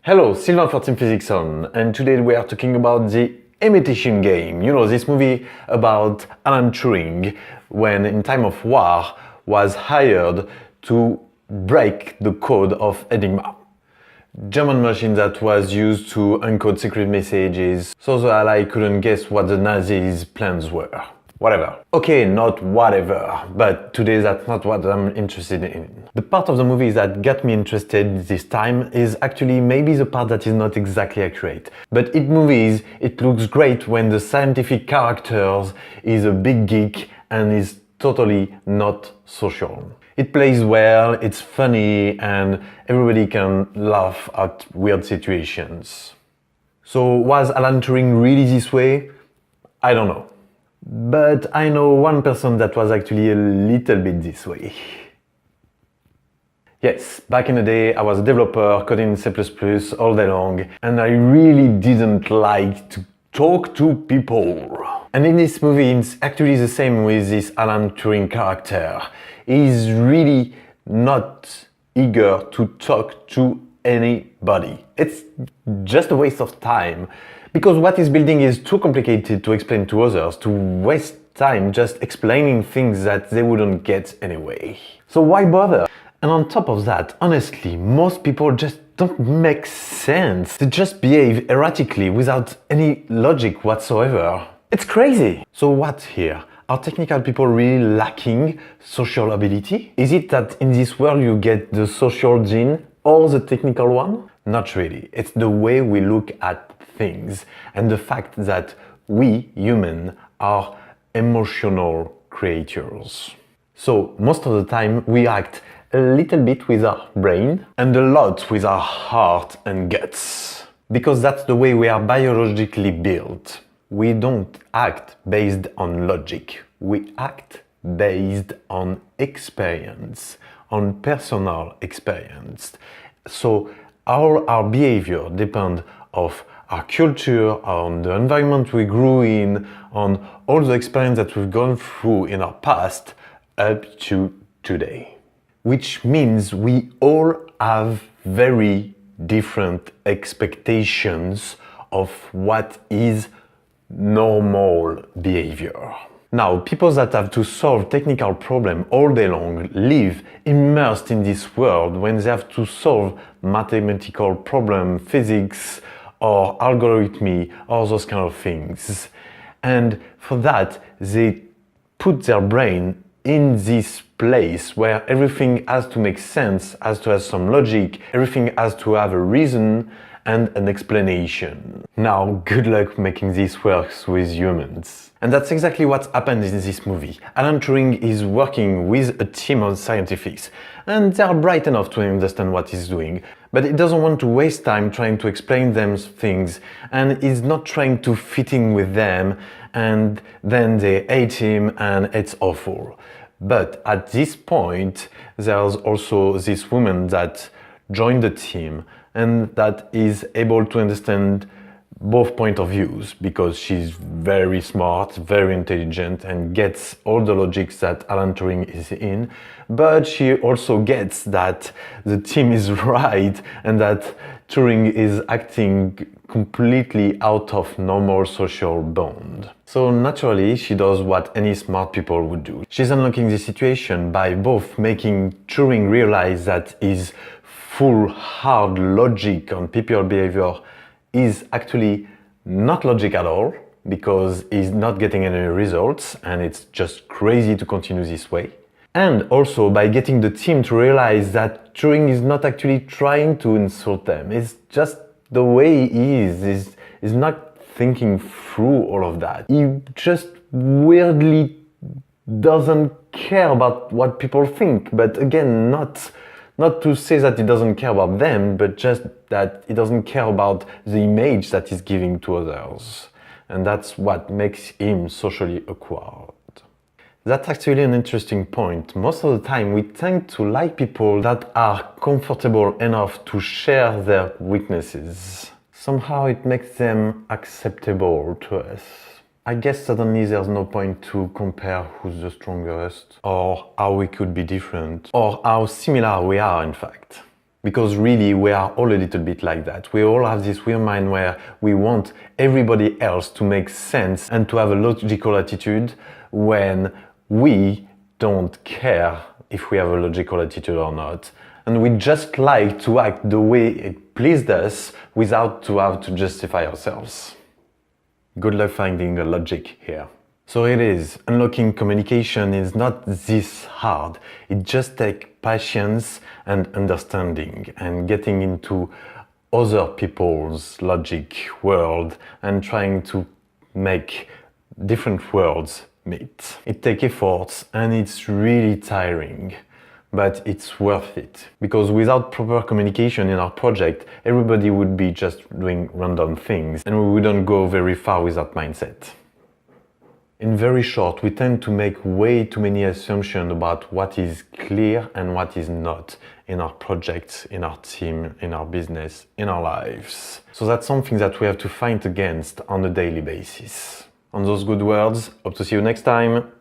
Hello, Sylvain for team.physics.on, and today we are talking about the Imitation Game. You know, this movie about Alan Turing, when in time of war was hired to break the code of Enigma. German machine that was used to encode secret messages, so the Allies couldn't guess what the Nazis' plans were. Whatever. Okay, not whatever, but today that's not what I'm interested in. The part of the movie that got me interested this time is actually maybe the part that is not exactly accurate. But in movies, it looks great when the scientific character is a big geek and is totally not social. It plays well, it's funny, and everybody can laugh at weird situations. So was Alan Turing really this way? I don't know. But I know one person that was actually a little bit this way. Yes, back in the day I was a developer coding in C++ all day long, and I really didn't like to talk to people. And in this movie it's actually the same with this Alan Turing character. He's really not eager to talk to anybody. It's just a waste of time. Because what he's building is too complicated to explain to others, to waste time just explaining things that they wouldn't get anyway. So why bother? And on top of that, honestly, most people just don't make sense. They just behave erratically without any logic whatsoever. It's crazy! So what here? Are technical people really lacking social ability? Is it that in this world you get the social gene or the technical one? Not really. It's the way we look at things and the fact that we, humans, are emotional creatures. So most of the time we act a little bit with our brain and a lot with our heart and guts. Because that's the way we are biologically built. We don't act based on logic. We act based on experience, on personal experience. So all our behavior depends on our culture, on the environment we grew in, on all the experience that we've gone through in our past up to today. Which means we all have very different expectations of what is normal behavior. Now, people that have to solve technical problems all day long live immersed in this world when they have to solve mathematical problems, physics, or algorithmy, or those kind of things. And for that, they put their brain in this place where everything has to make sense, has to have some logic, everything has to have a reason and an explanation. Now, good luck making this work with humans. And that's exactly what happened in this movie. Alan Turing is working with a team of scientists, and they are bright enough to understand what he's doing, but he doesn't want to waste time trying to explain them things, and he's not trying to fit in with them, and then they hate him and it's awful. But at this point, there's also this woman that joined the team and that is able to understand both point of views because she's very smart, very intelligent and gets all the logics that Alan Turing is in, but she also gets that the team is right and that Turing is acting completely out of normal social bond. So naturally, she does what any smart people would do. She's unlocking the situation by both making Turing realize that his full hard logic on people behavior is actually not logic at all because he's not getting any results and it's just crazy to continue this way. And also by getting the team to realize that Turing is not actually trying to insult them. It's just the way he is. He's not thinking through all of that. He just weirdly doesn't care about what people think, but again, not to say that he doesn't care about them, but just that he doesn't care about the image that he's giving to others. And that's what makes him socially awkward. That's actually an interesting point. Most of the time we tend to like people that are comfortable enough to share their weaknesses. Somehow it makes them acceptable to us. I guess suddenly there's no point to compare who's the strongest, or how we could be different, or how similar we are in fact. Because really, we are all a little bit like that. We all have this weird mind where we want everybody else to make sense and to have a logical attitude when we don't care if we have a logical attitude or not. And we just like to act the way it pleased us without to have to justify ourselves. Good luck finding the logic here. So it is. Unlocking communication is not this hard. It just takes patience and understanding and getting into other people's logic world and trying to make different worlds meet. It takes efforts and it's really tiring, but it's worth it. Because without proper communication in our project, everybody would be just doing random things and we wouldn't go very far with that mindset. In very short, we tend to make way too many assumptions about what is clear and what is not in our projects, in our team, in our business, in our lives. So that's something that we have to fight against on a daily basis. On those good words, hope to see you next time.